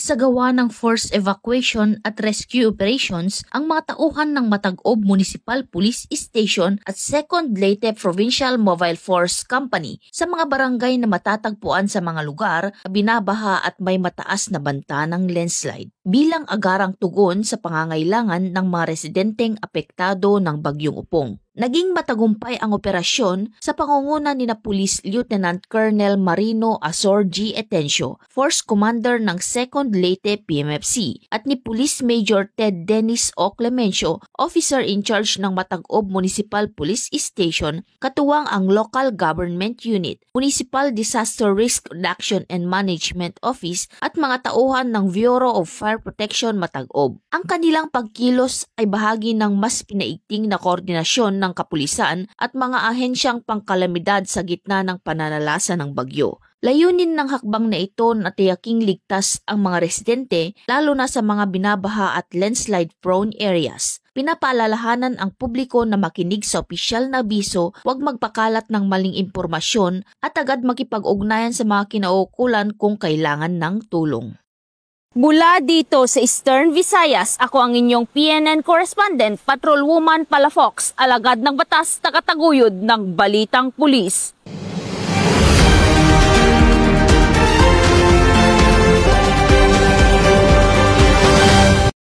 nagsagawa ng forced evacuation at rescue operations ang mga tauhan ng Matag-Ob Municipal Police Station at 2nd Leyte Provincial Mobile Force Company sa mga barangay na matatagpuan sa mga lugar na binabaha at may mataas na banta ng landslide bilang agarang tugon sa pangangailangan ng mga residenteng apektado ng Bagyong Upong. Naging matagumpay ang operasyon sa pangunguna ni Police Lieutenant Colonel Marino Azor G. Etencio, Force Commander ng 2nd Leyte PMFC, at ni Police Major Ted Dennis O. Clemencio, Officer in Charge ng Matag-Ob Municipal Police Station, katuwang ang Local Government Unit, Municipal Disaster Risk Reduction and Management Office at mga tauhan ng Bureau of Fire Protection Matag-Ob. Ang kanilang pagkilos ay bahagi ng mas pinaigting na koordinasyon ng kapulisan at mga ahensyang pangkalamidad sa gitna ng pananalasa ng bagyo. Layunin ng hakbang na ito na tiyaking ligtas ang mga residente lalo na sa mga binabaha at landslide-prone areas. Pinapaalalahanan ang publiko na makinig sa opisyal na abiso, huwag magpakalat ng maling impormasyon at agad makipag-ugnayan sa mga kinauukulan kung kailangan ng tulong. Mula dito sa Eastern Visayas, ako ang inyong PNN correspondent, Patrolwoman Palafox, alagad ng batas, takataguyod ng Balitang Pulis.